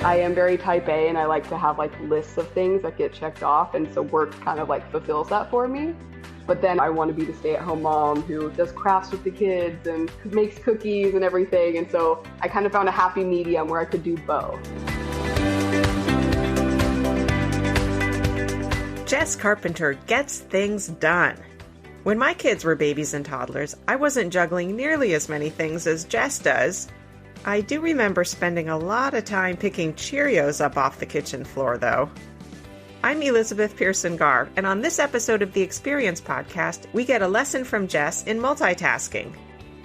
I am very type A and I like to have like lists of things that get checked off, and so work kind of like fulfills that for me. But then I want to be the stay-at-home mom who does crafts with the kids and makes cookies and everything, and so I kind of found a happy medium where I could do both. Jess Carpenter gets things done. When my kids were babies and toddlers, I wasn't juggling nearly as many things as Jess does. I do remember spending a lot of time picking Cheerios up off the kitchen floor, though. I'm Elizabeth Pearson Garr, and on this episode of the Experience Podcast, we get a lesson from Jess in multitasking.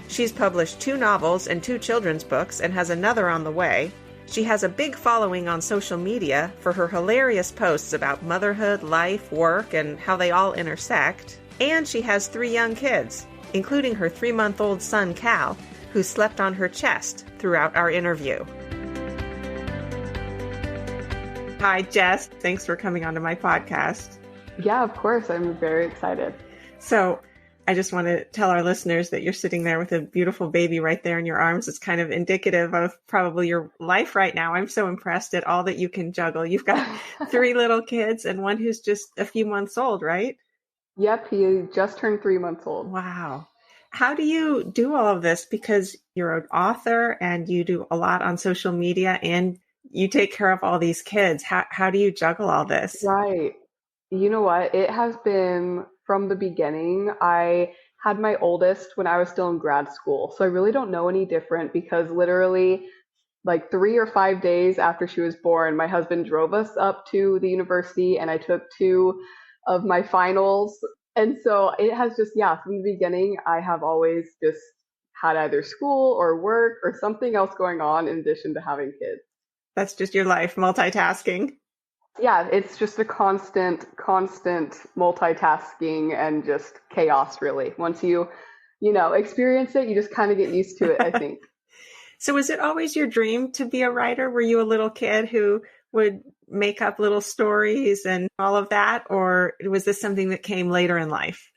She's published 2 novels and 2 children's books and has another on the way. She has a big following on social media for her hilarious posts about motherhood, life, work, and how they all intersect. And she has 3 young kids, including her 3-month-old son, Cal, who slept on her chest throughout our interview. Hi, Jess. Thanks for coming onto my podcast. Yeah, of course. I'm very excited. So I just want to tell our listeners that you're sitting there with a beautiful baby right there in your arms. It's kind of indicative of probably your life right now. I'm so impressed at all that you can juggle. You've got 3 little kids and one who's just a few months old, right? Yep, he just turned 3 months old. Wow. How do you do all of this? Because you're an author and you do a lot on social media and you take care of all these kids. How do you juggle all this? Right. You know what? It has been from the beginning. I had my oldest when I was still in grad school. So I really don't know any different because literally like 3 or 5 days after she was born, my husband drove us up to the university and I took 2 of my finals. And so it has just, from the beginning, I have always just had either school or work or something else going on in addition to having kids. That's just your life, multitasking. Yeah, it's just a constant multitasking and just chaos, really. Once you experience it, you just kind of get used to it, I think. So was it always your dream to be a writer? Were you a little kid who would make up little stories and all of that? Or was this something that came later in life?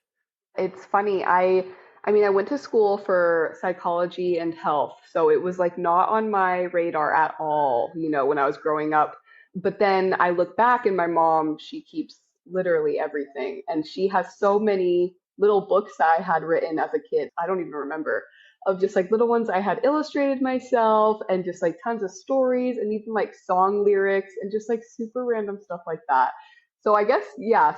It's funny. I went to school for psychology and health. So it was like not on my radar at all, when I was growing up. But then I look back and my mom, she keeps literally everything. And she has so many little books that I had written as a kid. I don't even remember, of just like little ones I had illustrated myself and just like tons of stories and even like song lyrics and just like super random stuff like that. So I guess,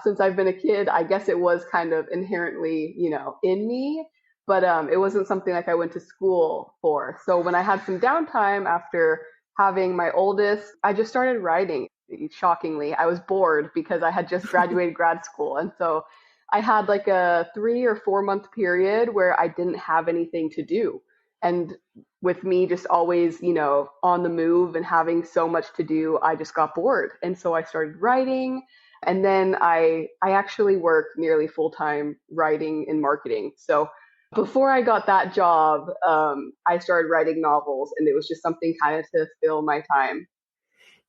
since I've been a kid, I guess it was kind of inherently, in me, but it wasn't something like I went to school for. So when I had some downtime after having my oldest, I just started writing. Shockingly, I was bored because I had just graduated grad school. And so I had like a 3 or 4 month period where I didn't have anything to do. And with me just always, on the move and having so much to do, I just got bored. And so I started writing. And then I actually work nearly full time writing in marketing. So before I got that job, I started writing novels, and it was just something kind of to fill my time.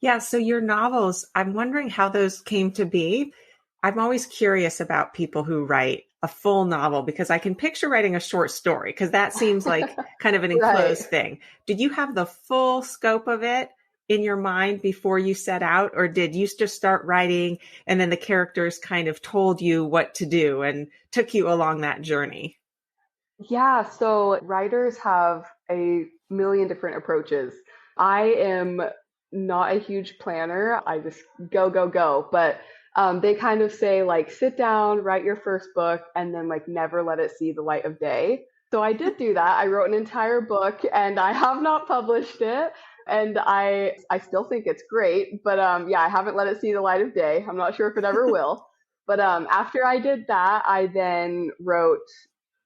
Yeah. So your novels, I'm wondering how those came to be. I'm always curious about people who write a full novel because I can picture writing a short story because that seems like kind of an enclosed thing. Did you have the full scope of it in your mind before you set out, or did you just start writing and then the characters kind of told you what to do and took you along that journey? Yeah, so writers have a million different approaches. I am not a huge planner. I just go. But they kind of say like, sit down, write your first book, and then like never let it see the light of day. So I did do that. I wrote an entire book and I have not published it. And I still think it's great. But I haven't let it see the light of day. I'm not sure if it ever will. But after I did that, I then wrote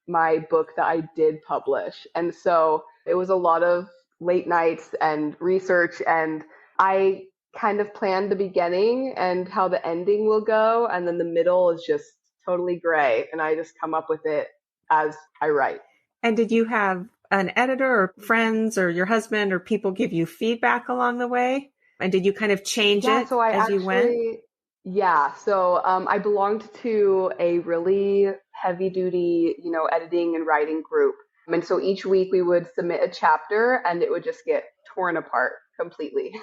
my book that I did publish. And so it was a lot of late nights and research, and I kind of planned the beginning and how the ending will go, and then the middle is just totally gray, and I just come up with it as I write. And did you have an editor or friends or your husband or people give you feedback along the way? And did you kind of change it as you went? Yeah, so I belonged to a really heavy duty, editing and writing group. And so each week we would submit a chapter and it would just get torn apart. completely.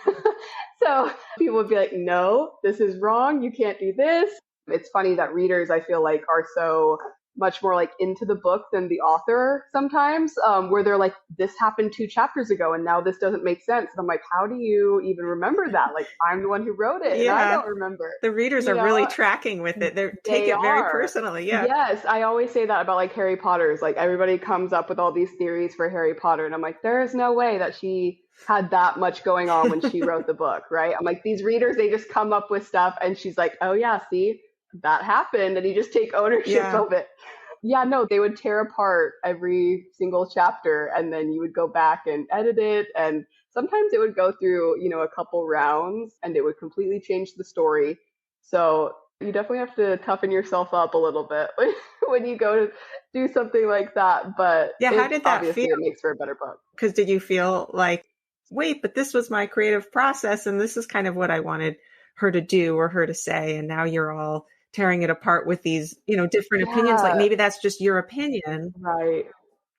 So people would be like, no, this is wrong. You can't do this. It's funny that readers, I feel like, are so much more like into the book than the author sometimes, where they're like, this happened 2 chapters ago and now this doesn't make sense. And I'm like, how do you even remember that? Like, I'm the one who wrote it and I Yeah. don't remember, The readers you are really know? tracking with it. They take They it very are. personally. Yeah. Yes, I always say that about like Harry Potter's. Like everybody comes up with all these theories for Harry Potter, and I'm like, there is no way that she had that much going on when she wrote the book, right? I'm like, these readers, they just come up with stuff, and she's like, oh yeah, see, that happened, and you just take ownership Yeah. of it. Yeah, no, they would tear apart every single chapter, and then you would go back and edit it, and sometimes it would go through, a couple rounds, and it would completely change the story. So you definitely have to toughen yourself up a little bit when you go to do something like that. But Yeah. How it did that feel? obviously it makes for a better book. Because did you feel like, wait, but this was my creative process and this is kind of what I wanted her to do or her to say. And now you're all tearing it apart with these, different opinions. Like Yeah, maybe that's just your opinion. right.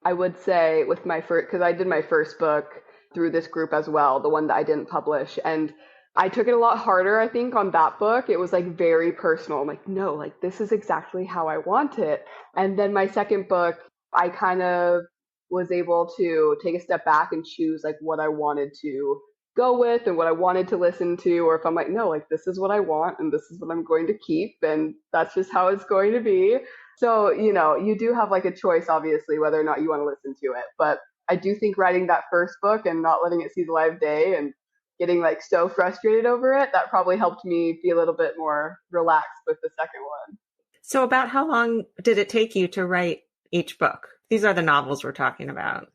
I would say with my first, because I did my first book through this group as well, the one that I didn't publish. And I took it a lot harder, I think, on that book. It was like very personal. I'm like, no, like this is exactly how I want it. And then my second book, I kind of was able to take a step back and choose like what I wanted to go with and what I wanted to listen to. Or if I'm like, no, like this is what I want and this is what I'm going to keep. And that's just how it's going to be. So, you do have like a choice, obviously, whether or not you want to listen to it. But I do think writing that first book and not letting it see the light of day and getting like so frustrated over it, that probably helped me be a little bit more relaxed with the second one. So about how long did it take you to write each book? These are the novels we're talking about.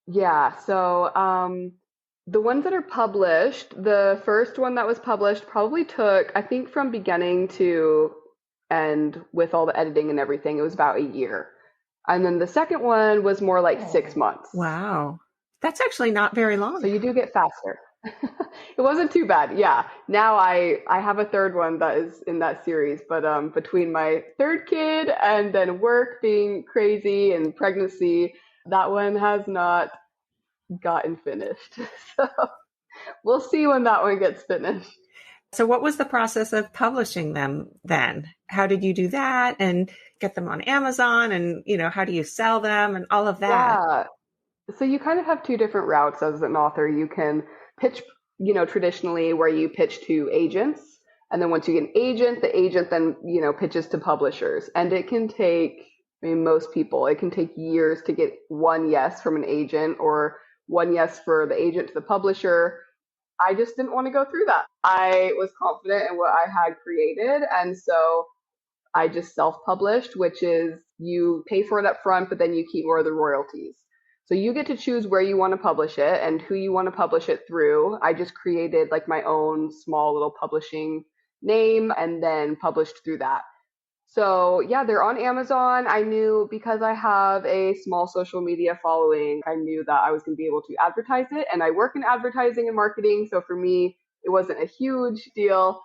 Yeah, so the ones that are published, the first one that was published probably took, I think from beginning to end with all the editing and everything, it was about a year. And then the second one was more like 6 months. Wow. That's actually not very So long. you do get faster. It wasn't too bad. Yeah. Now I have a third one that is in that series, but between my third kid and then work being crazy and pregnancy, that one has not gotten finished. So we'll see when that one gets finished. So what was the process of publishing them then? How did you do that and get them on Amazon and, how do you sell them and all of that? Yeah. So you kind of have two different routes as an author. You can pitch, traditionally where you pitch to agents. And then once you get an agent, the agent then, pitches to publishers. And it can take, I mean, most people, it can take years to get one yes from an agent or one yes for the agent to the publisher. I just didn't want to go through that. I was confident in what I had created. And so I just self-published, which is you pay for it up front, but then you keep more of the royalties. So you get to choose where you want to publish it and who you want to publish it through. I just created like my own small little publishing name and then published through that. So yeah, they're on Amazon. I knew because I have a small social media following, I knew that I was going to be able to advertise it. And I work in advertising and marketing. So for me, it wasn't a huge deal.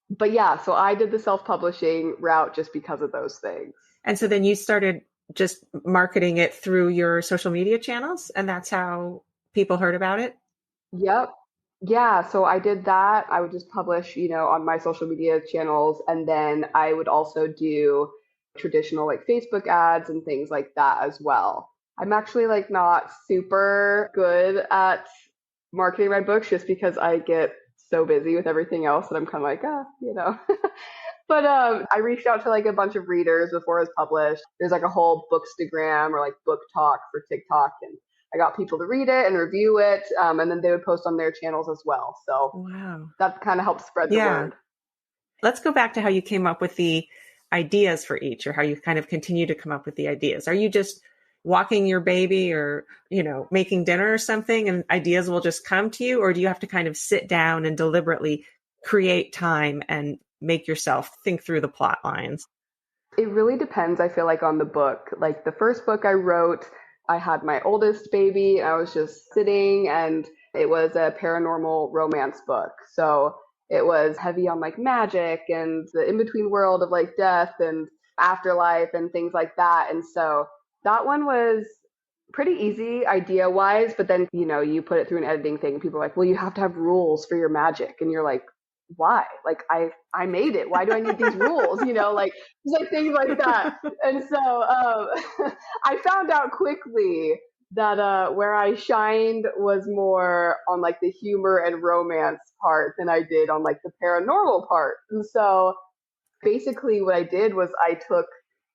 But yeah, so I did the self-publishing route just because of those things. And so then you started just marketing it through your social media channels, and that's how people heard about it? Yep. Yeah, so I did that. I would just publish, on my social media channels, and then I would also do traditional like Facebook ads and things like that as well. I'm actually like not super good at marketing my books just because I get so busy with everything else that I'm kind of like, But I reached out to like a bunch of readers before it was published. There's like a whole Bookstagram or like book talk for TikTok, and I got people to read it and review it, and then they would post on their channels as well. So Wow. that kind of helped spread the Yeah. word. Let's go back to how you came up with the ideas for each, or how you kind of continue to come up with the ideas. Are you just walking your baby or, making dinner or something and ideas will just come to you? Or do you have to kind of sit down and deliberately create time and make yourself think through the plot lines? It really depends, I feel like, on the book. Like the first book I wrote, I had my oldest baby. I was just sitting, and it was a paranormal romance book. So it was heavy on like magic and the in between world of like death and afterlife and things like that. And so that one was pretty easy idea wise, but then, you put it through an editing thing and people are like, well, you have to have rules for your magic. And you're like, why? Like I made it. Why do I need these rules? Like just like things like that. And so I found out quickly that where I shined was more on like the humor and romance part than I did on like the paranormal part. And so basically what I did was I took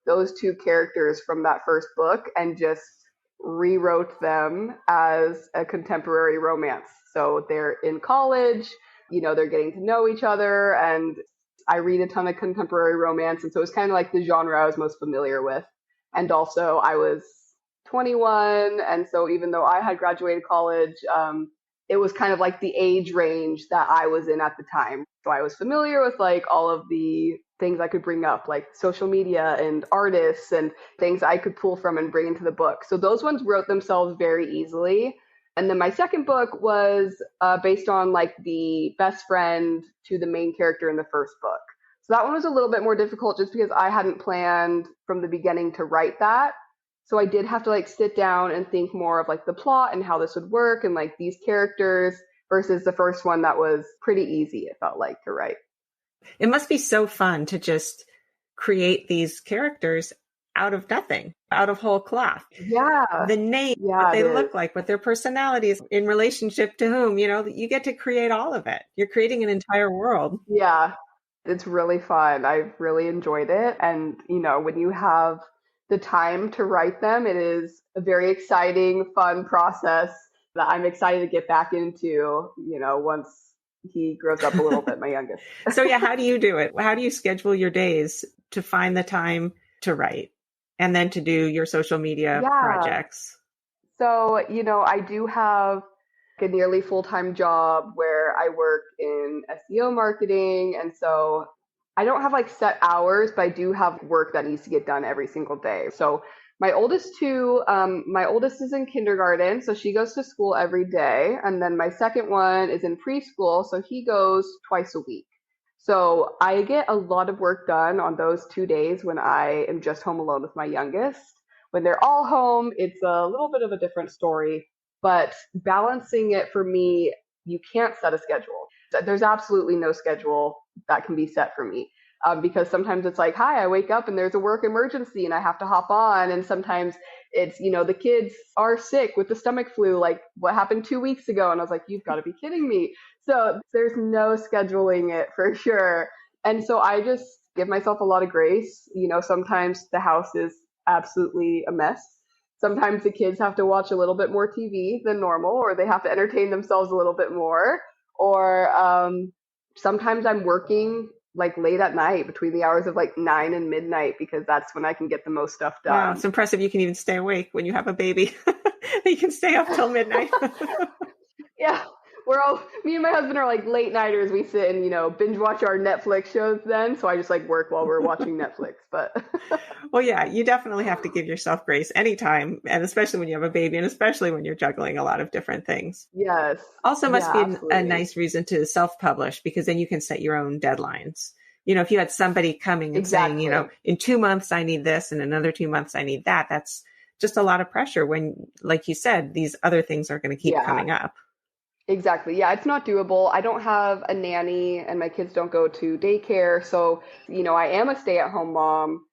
those two characters from that first book and just rewrote them as a contemporary romance. So they're in college, they're getting to know each other, and I read a ton of contemporary romance, and so it's kind of like the genre I was most familiar with. And also, I was 21, and so even though I had graduated college, it was kind of like the age range that I was in at the time. So I was familiar with like all of the things I could bring up, like social media and artists and things I could pull from and bring into the book. So those ones wrote themselves very easily. And then my second book was based on like the best friend to the main character in the first book. So that one was a little bit more difficult just because I hadn't planned from the beginning to write that. So I did have to like sit down and think more of like the plot and how this would work and like these characters versus the first one that was pretty easy, it felt like, to write. It must be so fun to just create these characters out of nothing, out of whole cloth. Yeah. The name, what Yeah, it they is. look like, what their personalities in relationship to whom, you get to create all of it. You're creating an entire world. Yeah. It's really fun. I've really enjoyed it. And, when you have the time to write them, it is a very exciting, fun process that I'm excited to get back into, once he grows up a little bit, my youngest. So yeah, how do you do it? How do you schedule your days to find the time to write and then to do your social media Yeah. projects? So, I do have a nearly full-time job where I work in SEO marketing. And so I don't have like set hours, but I do have work that needs to get done every single day. So my oldest is in kindergarten, so she goes to school every day. And then my second one is in preschool, so he goes twice a week. So I get a lot of work done on those 2 days when I am just home alone with my youngest. When they're all home, it's a little bit of a different story, but balancing it for me, you can't set a schedule. There's absolutely no schedule that can be set for me. Because sometimes it's like, hi, I wake up and there's a work emergency and I have to hop on. And sometimes it's, the kids are sick with the stomach flu, like what happened 2 weeks ago. And I was like, you've got to be kidding me. So there's no scheduling it for sure. And so I just give myself a lot of grace. Sometimes the house is absolutely a mess. Sometimes the kids have to watch a little bit more TV than normal, or they have to entertain themselves a little bit more. Or sometimes I'm working like late at night between the hours of like 9 and midnight because that's when I can get the most stuff Wow, done. it's impressive you can even stay awake when you have a baby. You can stay up till midnight. Yeah, me and my husband are like late nighters. We sit and, binge watch our Netflix shows then. So I just like work while we're watching Netflix. But Well, yeah, you definitely have to give yourself grace anytime, and especially when you have a baby, and especially when you're juggling a lot of different things. yes, Also, must yeah, be a absolutely. nice reason to self publish because then you can set your own deadlines. If you had somebody coming and saying, Exactly. in 2 months, I need this, and another 2 months, I need that, that's just a lot of pressure when, like you said, these other things are going to keep Yeah, coming up. exactly. Yeah, it's not doable. I don't have a nanny and my kids don't go to daycare. So, I am a stay-at-home mom,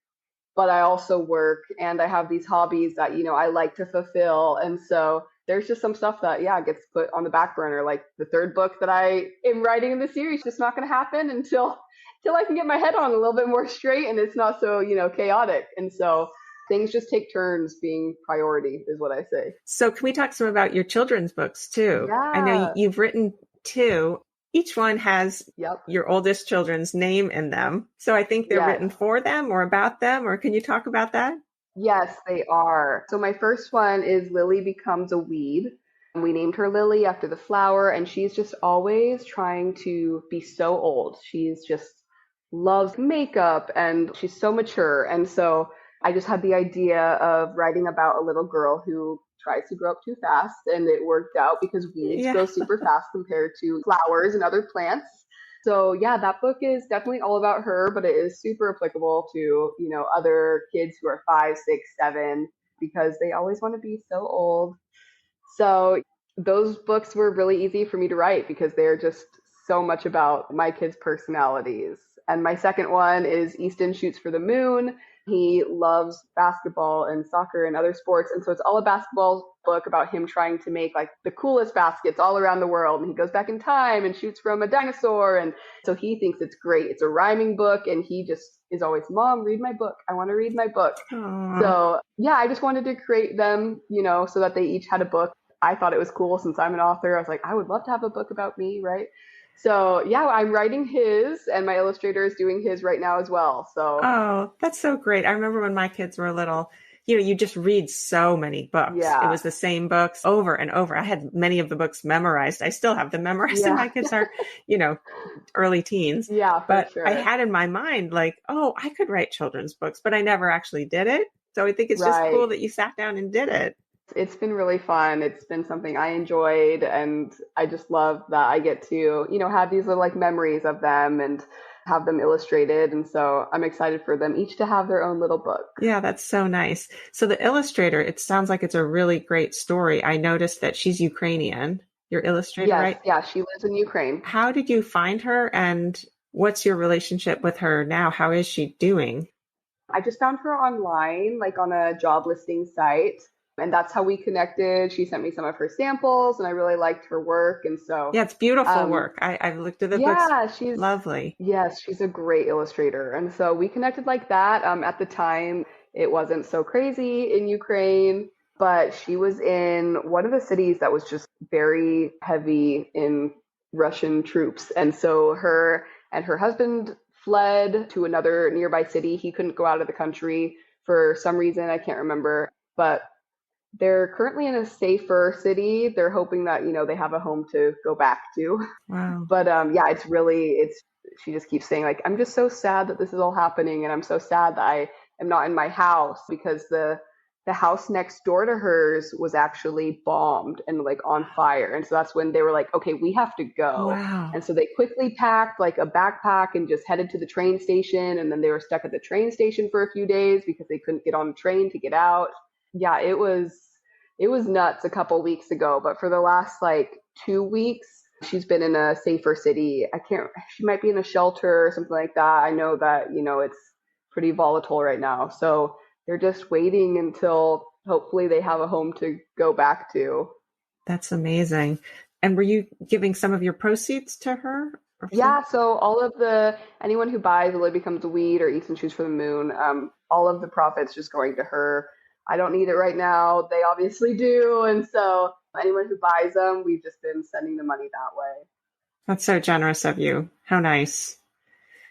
but I also work and I have these hobbies that, I like to fulfill. And so there's just some stuff that, yeah, gets put on the back burner. Like the third book that I am writing in the series, just not going to happen until I can get my head on a little bit more straight and it's not so, chaotic. And so things just take turns being priority is what I say. So, can we talk some about your children's books too? I know Yeah. you've written two. Each one has Yep. your oldest children's name in them. So, I think they're Yes. written for them or about them, or can you talk about that? Yes, they are. So my first one is Lily Becomes a Weed. We named her Lily after the flower, and she's just always trying to be so old. She's just loves makeup and she's so mature. And so I just had the idea of writing about a little girl who tries to grow up too fast, and it worked out because weeds Yeah. grow super fast compared to flowers and other plants. So yeah, that book is definitely all about her, but it is super applicable to, other kids who are 5, 6, 7. because they always want to be so old. So those books were really easy for me to write because they're just so much about my kids' personalities. And my second one is Easton Shoots for the Moon. He loves basketball and soccer and other sports. And so it's all a basketball book about him trying to make like the coolest baskets all around the world. And he goes back in time and shoots from a dinosaur. And so he thinks it's great. It's a rhyming book. And he just is always, Mom, read my book. I want to read my book. Aw. So yeah, I just wanted to create them, so that they each had a book. I thought it was cool since I'm an author. I was like, I would love to have a book about me, right? So yeah, I'm writing his, and my illustrator is doing his right now as well. So Oh, that's so great. I remember when my kids were little, you just read so many books. It yeah, was the same books over and over. I had many of the books memorized. I still have them memorized, and yeah, my kids are, you know, early teens. yeah, for But I sure. had in my mind, like, oh, I could write children's books, but I never actually did it. So I think it's just Right. cool that you sat down and did it. It's been really fun. It's been something I enjoyed, and I just love that I get to, have these little like memories of them and have them illustrated. And so I'm excited for them each to have their own little book. Yeah, that's so nice. So the illustrator, it sounds like it's a really great story. I noticed that she's Ukrainian, your illustrator, Yes, right? yeah, she lives in Ukraine. How did you find her and what's your relationship with her now? How is she doing? I just found her online, like on a job listing site, and that's how we connected. She sent me some of her samples, and I really liked her work. And so, Yeah, it's beautiful um, work. I've looked at the books. yeah, Lovely. yes, she's a great illustrator. And so we connected like that. At the time, it wasn't so crazy in Ukraine, but she was in one of the cities that was just very heavy in Russian troops. And so her and her husband fled to another nearby city. He couldn't go out of the country for some reason. I can't remember, but they're currently in a safer city. They're hoping that, they have a home to go back to. Wow. But yeah, it's she just keeps saying like, I'm just so sad that this is all happening, and I'm so sad that I am not in my house because the house next door to hers was actually bombed and like on fire. And so that's when they were like, okay, we have to go. Wow. And so they quickly packed like a backpack and just headed to the train station. And then they were stuck at the train station for a few days because they couldn't get on the train to get out. Yeah, it was nuts a couple weeks ago, but for the last like 2 weeks, she's been in a safer city. She might be in a shelter or something like that. I know that, it's pretty volatile right now. So they're just waiting until hopefully they have a home to go back to. That's amazing. And were you giving some of your proceeds to her or Yeah, something? so anyone who buys Lily Becomes a Weed or Eats and Choose for the Moon, all of the profits just going to her. I don't need it right now. They obviously do. And so anyone who buys them, we've just been sending the money that way. That's so generous of you. How nice.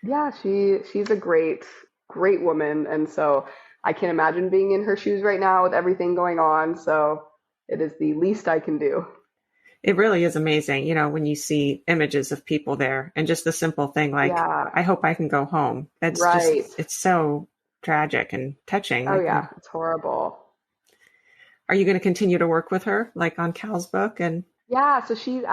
Yeah, she's a great woman, and so I can't imagine being in her shoes right now with everything going on. So it is the least I can do. It really is amazing, when you see images of people there and just the simple thing like, Yeah, I hope I can go home. That's just, right. it's so tragic and touching. Oh Like, yeah, it's horrible. are you going to continue to work with her, like on Cal's book? And Yeah, so she's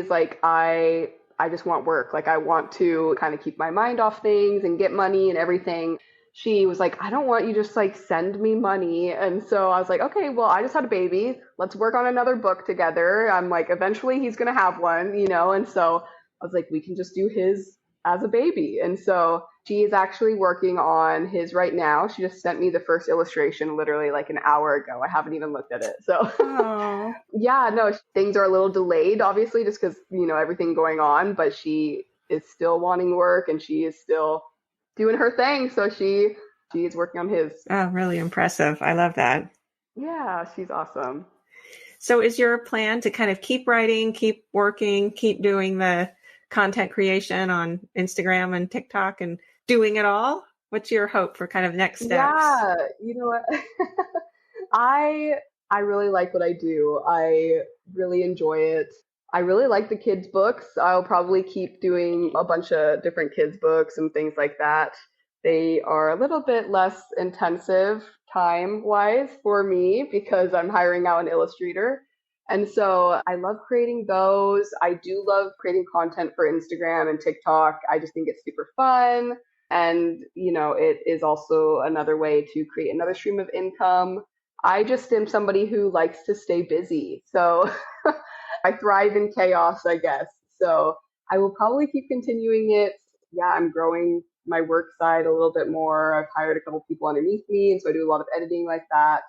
like, I just want work. Like I want to kind of keep my mind off things and get money and everything. She was like, I don't want you just like send me money. And so I was like, okay, well, I just had a baby. Let's work on another book together. I'm like, eventually he's gonna have one. And so I was like, we can just do his as a baby. And so she is actually working on his right now. She just sent me the first illustration literally like an hour ago. I haven't even looked at it. So oh, yeah, no, things are a little delayed, obviously, just because, everything going on, but she is still wanting work and she is still doing her thing. So she is working on his. oh, really impressive. I love that. Yeah, she's awesome. So is your plan to kind of keep writing, keep working, keep doing the content creation on Instagram and TikTok and doing it all? What's your hope for kind of next steps? Yeah, you know what? I I really like what I do. I really enjoy it. I really like the kids' books. I'll probably keep doing a bunch of different kids' books and things like that. They are a little bit less intensive time-wise for me because I'm hiring out an illustrator. And so I love creating those. I do love creating content for Instagram and TikTok. I just think it's super fun. And, it is also another way to create another stream of income. I just am somebody who likes to stay busy. So I thrive in chaos, I guess. So I will probably keep continuing it. Yeah, I'm growing my work side a little bit more. I've hired a couple people underneath me, and so I do a lot of editing like that.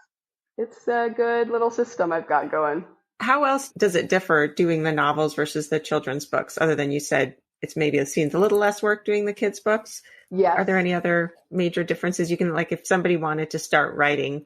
It's a good little system I've got going. How else does it differ doing the novels versus the children's books, other than you said it's maybe it seems a little less work doing the kids' books? Are Yes. there any other major differences you can, like, if somebody wanted to start writing,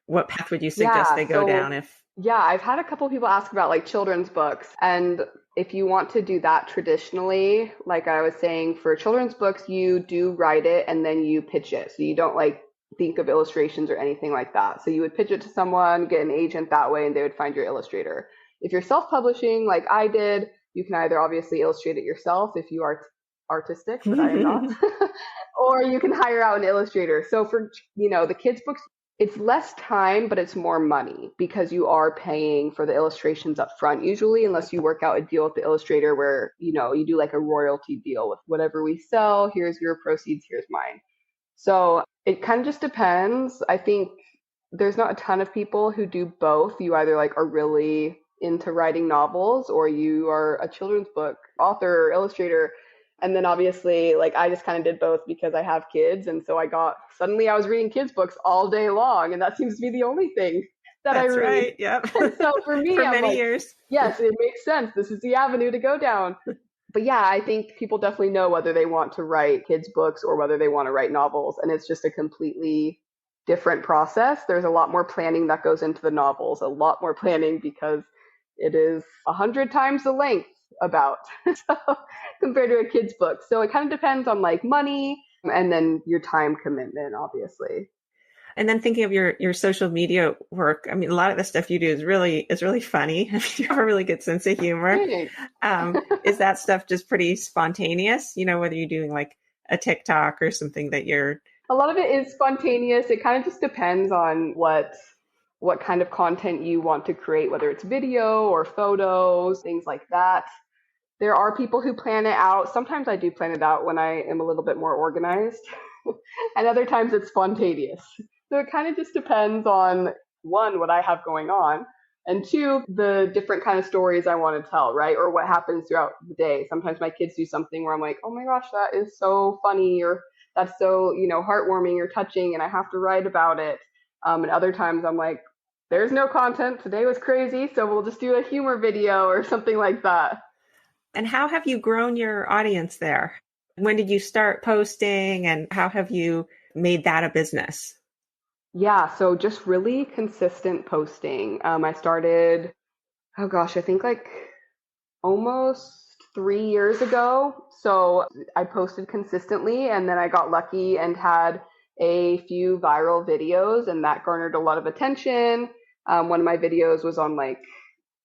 what path would you suggest Yeah. they go down So, if? yeah, I've had a couple people ask about like children's books. And if you want to do that traditionally, like I was saying, for children's books, you do write it and then you pitch it. So you don't like think of illustrations or anything like that. So you would pitch it to someone, get an agent that way, and they would find your illustrator. If you're self-publishing, like I did, you can either obviously illustrate it yourself if you are artistic, but I am not, or you can hire out an illustrator. So for, the kids' books, it's less time, but it's more money because you are paying for the illustrations up front usually, unless you work out a deal with the illustrator where, you do like a royalty deal with whatever we sell. Here's your proceeds, here's mine. So it kind of just depends. I think there's not a ton of people who do both. You either like are really into writing novels or you are a children's book author or illustrator. And then obviously, like I just kind of did both because I have kids. And so suddenly I was reading kids' books all day long. And that seems to be the only thing that I That's read. right. Yep. And so for me, For I'm many like, years. yes, it makes sense. This is the avenue to go down. But yeah, I think people definitely know whether they want to write kids' books or whether they want to write novels. And it's just a completely different process. There's a lot more planning that goes into the novels, a lot more planning because it is 100 times the length about so, compared to a kid's book. So it kind of depends on like money and then your time commitment, obviously. And then thinking of your social media work, I mean, a lot of the stuff you do is really funny. You have a really good sense of humor. Thanks. Is that stuff just pretty spontaneous? Whether you're doing like a TikTok or something that you're. A lot of it is spontaneous. It kind of just depends on what kind of content you want to create, whether it's video or photos, things like that. There are people who plan it out. Sometimes I do plan it out when I am a little bit more organized, and other times it's spontaneous. So it kind of just depends on one, what I have going on, and two, the different kind of stories I want to tell, right? Or what happens throughout the day. Sometimes my kids do something where I'm like, oh my gosh, that is so funny, or that's so, heartwarming or touching, and I have to write about it. And other times I'm like, there's no content. Today was crazy, so we'll just do a humor video or something like that. And how have you grown your audience there? When did you start posting and how have you made that a business? Yeah, so just really consistent posting. I started, oh gosh, I think like almost 3 years ago. So I posted consistently and then I got lucky and had a few viral videos and that garnered a lot of attention. One of my videos was on like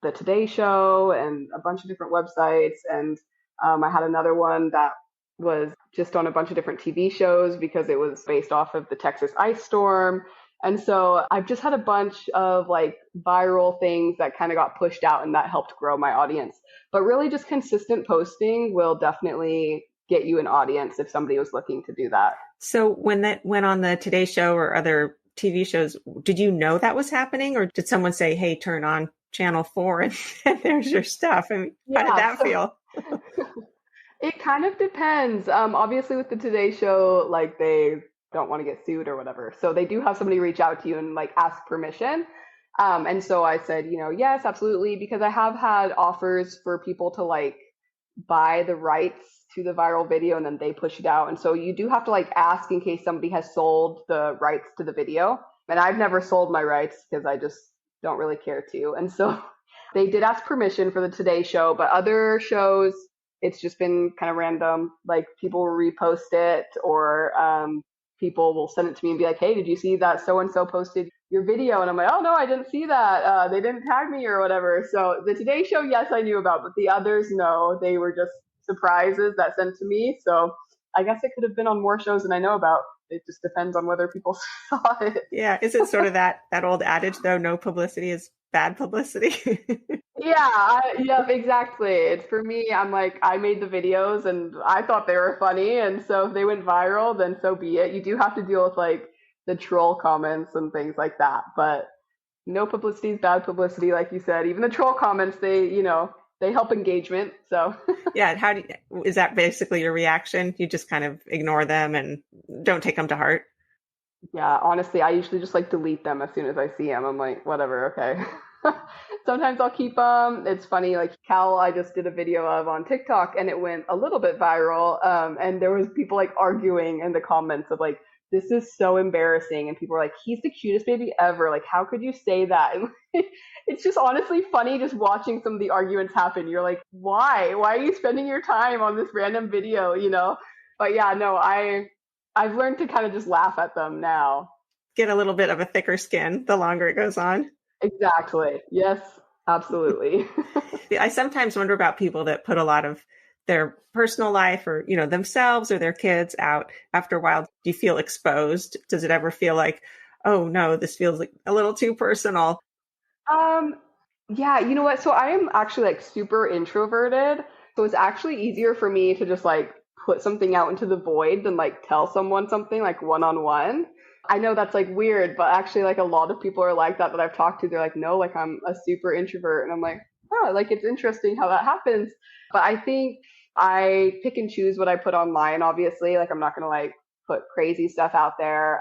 the Today Show and a bunch of different websites. And I had another one that was just on a bunch of different TV shows because it was based off of the Texas ice storm. And so I've just had a bunch of like viral things that kind of got pushed out and that helped grow my audience. But really just consistent posting will definitely get you an audience if somebody was looking to do that. So when that went on the Today Show or other TV shows, did you know that was happening or did someone say, hey, turn on channel 4 and there's your stuff? I mean, how did Yeah, that feel? it kind of depends. Obviously, with the Today Show, like they don't want to get sued or whatever, so they do have somebody reach out to you and like ask permission. And so I said, yes, absolutely, because I have had offers for people to like buy the rights to the viral video and then they push it out. And so you do have to like ask in case somebody has sold the rights to the video. And I've never sold my rights because I just don't really care to. And so they did ask permission for the Today Show, but other shows, it's just been kind of random. Like people will repost it or people will send it to me and be like, hey, did you see that so and so posted your video? And I'm like, oh no, I didn't see that. They didn't tag me or whatever. So the Today Show, yes, I knew about, but the others, no, they were just surprises that sent to me. So I guess it could have been on more shows than I know about. It just depends on whether people saw it. Yeah. Is it sort of that old adage though, no publicity is bad publicity? Yeah, exactly. It's for me, I'm like, I made the videos and I thought they were funny. And so if they went viral, then so be it. You do have to deal with like the troll comments and things like that. But no publicity is bad publicity, like you said. Even the troll comments, they help engagement. So Yeah, is that basically your reaction? You just kind of ignore them and don't take them to heart? yeah, honestly, I usually just like delete them as soon as I see them. I'm like, whatever, okay. Sometimes I'll keep them. It's funny, like Cal, I just did a video of on TikTok and it went a little bit viral. And there was people like arguing in the comments of like, this is so embarrassing. And people were like, he's the cutest baby ever. Like, how could you say that? And it's just honestly funny just watching some of the arguments happen. You're like, why? Why are you spending your time on this random video, you know? But yeah, no, I've learned to kind of just laugh at them now. Get a little bit of a thicker skin the longer it goes on. Exactly. Yes, absolutely. I sometimes wonder about people that put a lot of their personal life or, themselves or their kids out. After a while, do you feel exposed? Does it ever feel like, oh no, this feels like a little too personal? Um, yeah, you know what? So I am actually like super introverted. So it's actually easier for me to just like put something out into the void than like tell someone something like one on one. I know that's like weird, but actually like a lot of people are like that I've talked to. They're like, no, like I'm a super introvert. And I'm like, oh, like it's interesting how that happens. But I think I pick and choose what I put online, obviously. Like I'm not gonna like put crazy stuff out there.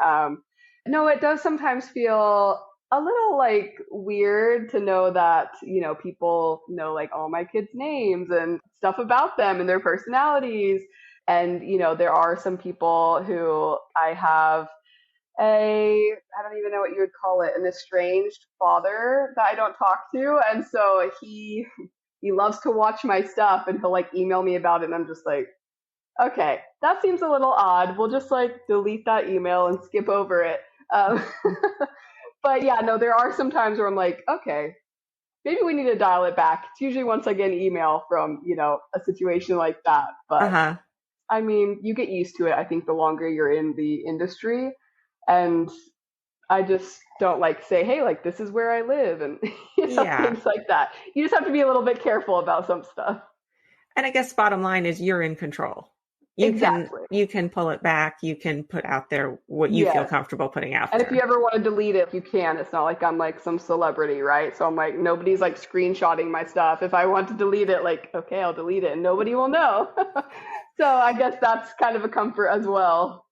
No, it does sometimes feel a little like weird to know that, people know like all my kids' names and stuff about them and their personalities. And, there are some people who I have I don't even know what you would call it, an estranged father that I don't talk to. And so he loves to watch my stuff and he'll like email me about it. And I'm just like, okay, that seems a little odd. We'll just like delete that email and skip over it. Um, but yeah, no, there are some times where I'm like, okay, maybe we need to dial it back. It's usually once I get an email from, a situation like that. But Uh-huh. I mean, you get used to it, I think, the longer you're in the industry. And I just don't like say, hey, like this is where I live and Yeah. things like that. You just have to be a little bit careful about some stuff. And I guess bottom line is you're in control. You can Exactly. you can pull it back. You can put out there what you feel Yes. comfortable putting out And if you there. ever want to delete it, you can. It's not like I'm like some celebrity, right? So I'm like, nobody's like screenshotting my stuff. If I want to delete it, like, okay, I'll delete it and nobody will know. So I guess that's kind of a comfort as well.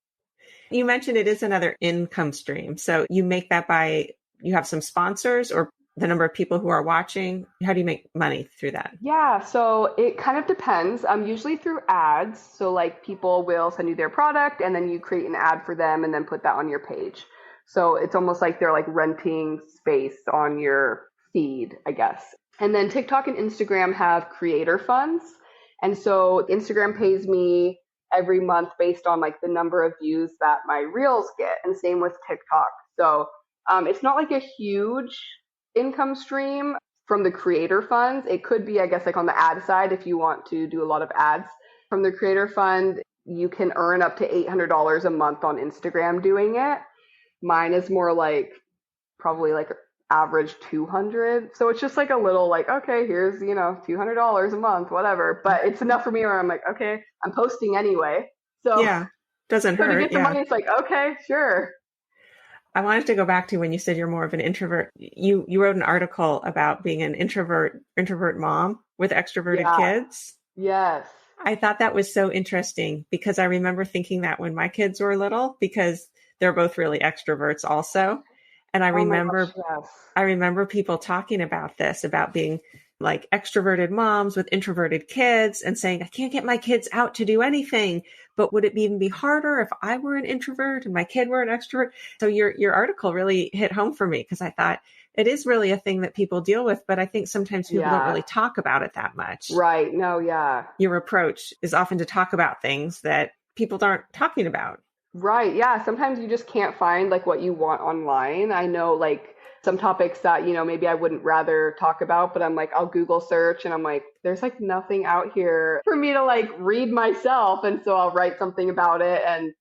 You mentioned it is another income stream. So you make that by you have some sponsors or the number of people who are watching. How do you make money through that? Yeah, so it kind of depends. Usually through ads. So like people will send you their product and then you create an ad for them and then put that on your page. So it's almost like they're like renting space on your feed, I guess. And then TikTok and Instagram have creator funds. And so Instagram pays me every month based on like the number of views that my reels get. And same with TikTok. So it's not like a huge income stream from the creator funds. It could be, I guess, like on the ad side if you want to do a lot of ads. From the creator fund, you can earn up to $800 a month on Instagram doing it. Mine is more like probably like average 200. So it's just like a little like, okay, here's, $200 a month, whatever. But it's enough for me where I'm like, okay, I'm posting anyway. So, Yeah. Doesn't so to hurt. get the Yeah. money, it's like, okay, sure. I wanted to go back to when you said you're more of an introvert. You wrote an article about being an introvert mom with extroverted Yeah. kids. Yes. I thought that was so interesting because I remember thinking that when my kids were little because they're both really extroverts also. And Oh my gosh, yes. I remember people talking about this, about being like extroverted moms with introverted kids and saying, I can't get my kids out to do anything. But would it even be harder if I were an introvert and my kid were an extrovert? So your article really hit home for me because I thought it is really a thing that people deal with, but I think sometimes people don't Yeah. really talk about it that much. Right. No, yeah. Your approach is often to talk about things that people aren't talking about. Right. Yeah. Sometimes you just can't find like what you want online. I know like some topics that, maybe I wouldn't rather talk about, but I'm like, I'll Google search and I'm like, there's like nothing out here for me to like read myself. And so I'll write something about it. And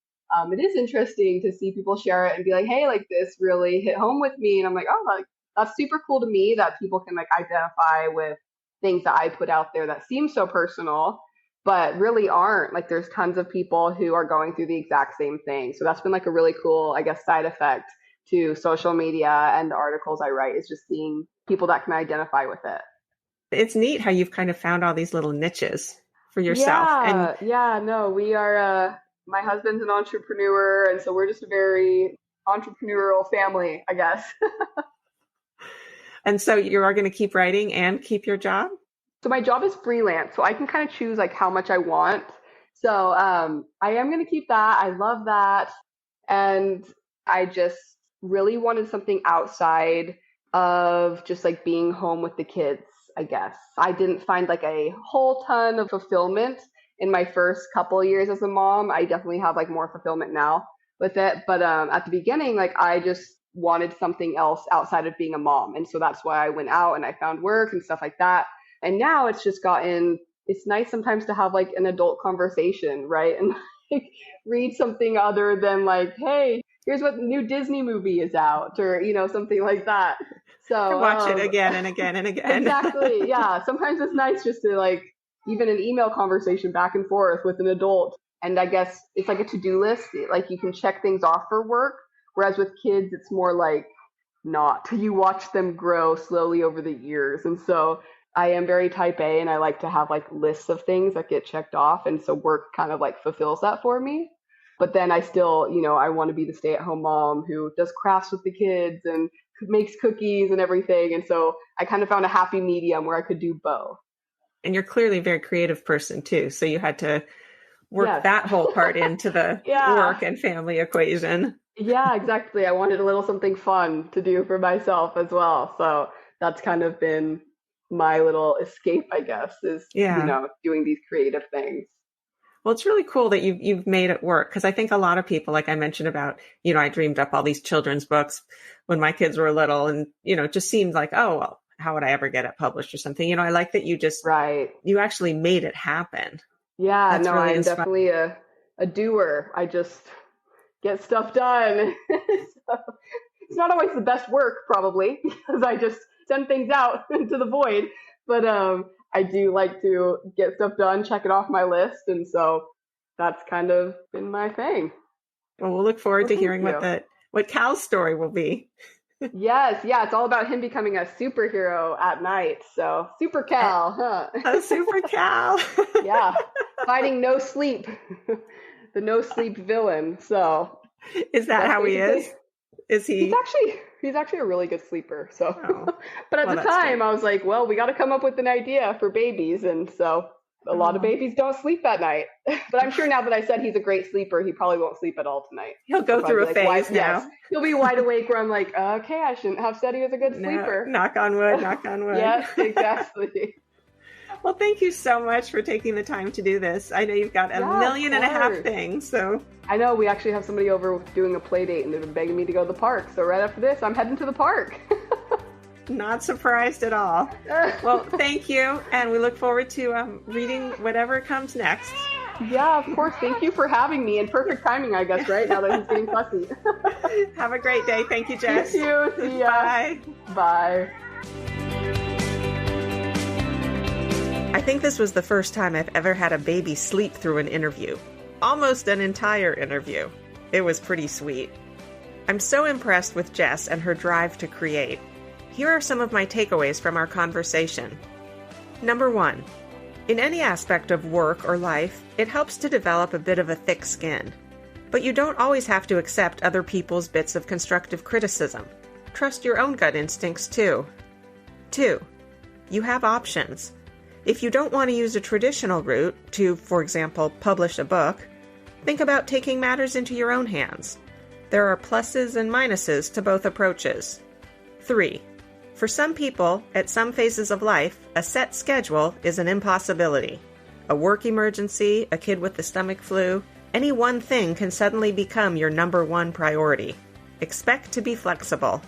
it is interesting to see people share it and be like, hey, like this really hit home with me. And I'm like, oh, like that's super cool to me that people can like identify with things that I put out there that seem so personal but really aren't. Like there's tons of people who are going through the exact same thing. So that's been like a really cool, I guess, side effect to social media and the articles I write, is just seeing people that can identify with it. It's neat how you've kind of found all these little niches for yourself. And Yeah, no, we are, my husband's an entrepreneur, and so we're just a very entrepreneurial family, I guess. and so you are going to keep writing and keep your job? So my job is freelance, so I can kind of choose like how much I want. So I am going to keep that. I love that. And I just really wanted something outside of just like being home with the kids, I guess. I didn't find like a whole ton of fulfillment in my first couple of years as a mom. I definitely have like more fulfillment now with it. But at the beginning, like I just wanted something else outside of being a mom. And so that's why I went out and I found work and stuff like that. And now it's just gotten, it's nice sometimes to have like an adult conversation, right? And like read something other than like, hey, here's what the new Disney movie is out, or, you know, something like that. So watch it again and again and again. Exactly. Yeah. Sometimes it's nice just to like even an email conversation back and forth with an adult. And I guess it's like a to-do list. Like you can check things off for work. Whereas with kids, it's more like not. You watch them grow slowly over the years. And so I am very type A, and I like to have like lists of things that get checked off. And so work kind of like fulfills that for me. But then I still, you know, I want to be the stay-at-home mom who does crafts with the kids and makes cookies and everything. And so I kind of found a happy medium where I could do both. And you're clearly a very creative person too. So you had to work that whole part into the work and family equation. Yeah, exactly. I wanted a little something fun to do for myself as well. So that's kind of been my little escape, I guess, is, you know, doing these creative things. Well, it's really cool that you've made it work, because I think a lot of people, like I mentioned about, you know, I dreamed up all these children's books when my kids were little, and, you know, it just seemed like, oh, well, how would I ever get it published or something? You know, I like that you just, you actually made it happen. Yeah, that's really I'm definitely a doer. I just get stuff done. So, it's not always the best work, probably, because I just send things out into the void. But I do like to get stuff done, check it off my list. And so that's kind of been my thing. Well, we'll look forward to hearing what Cal's story will be. Yes. Yeah. It's all about him becoming a superhero at night. So Super Cal, huh? A Super Cal. Yeah. Fighting no sleep. The no sleep villain. So is that how he is? Is he? He's actually a really good sleeper. So, but at the time I was like, well, we got to come up with an idea for babies. And so a lot of babies don't sleep at night, but I'm sure now that I said he's a great sleeper, he probably won't sleep at all tonight. He'll go through a phase now. Yes. He'll be wide awake where I'm like, okay, I shouldn't have said he was a good sleeper. Knock on wood, knock on wood. Yeah, exactly. Well, thank you so much for taking the time to do this. I know you've got a million and a half things, so. I know, we actually have somebody over doing a play date, and they've been begging me to go to the park. So right after this, I'm heading to the park. Not surprised at all. Well, thank you, and we look forward to reading whatever comes next. Yeah, of course. Thank you for having me, and perfect timing, I guess, right? Now that he's getting fussy. Have a great day. Thank you, Jess. You too. See ya. Bye. Bye. I think this was the first time I've ever had a baby sleep through an interview. Almost an entire interview. It was pretty sweet. I'm so impressed with Jess and her drive to create. Here are some of my takeaways from our conversation. Number 1. In any aspect of work or life, it helps to develop a bit of a thick skin. But you don't always have to accept other people's bits of constructive criticism. Trust your own gut instincts too. 2. You have options. If you don't want to use a traditional route to, for example, publish a book, think about taking matters into your own hands. There are pluses and minuses to both approaches. 3. For some people, at some phases of life, a set schedule is an impossibility. A work emergency, a kid with the stomach flu, any one thing can suddenly become your number one priority. Expect to be flexible.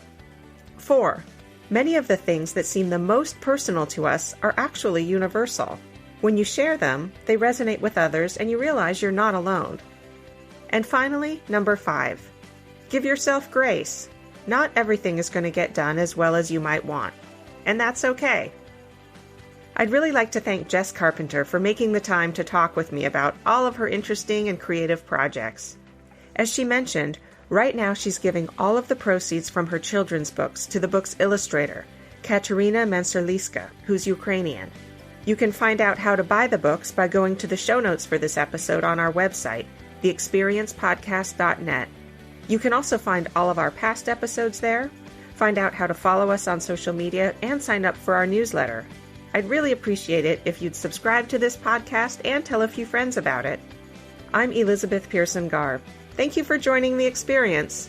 4. Many of the things that seem the most personal to us are actually universal. When you share them, they resonate with others and you realize you're not alone. And finally, number 5. Give yourself grace. Not everything is going to get done as well as you might want. And that's okay. I'd really like to thank Jess Carpenter for making the time to talk with me about all of her interesting and creative projects. As she mentioned, Right now, she's giving all of the proceeds from her children's books to the book's illustrator, Katerina Menserliska, who's Ukrainian. You can find out how to buy the books by going to the show notes for this episode on our website, theexperiencepodcast.net. You can also find all of our past episodes there, find out how to follow us on social media, and sign up for our newsletter. I'd really appreciate it if you'd subscribe to this podcast and tell a few friends about it. I'm Elizabeth Pearson Garb. Thank you for joining The Experience.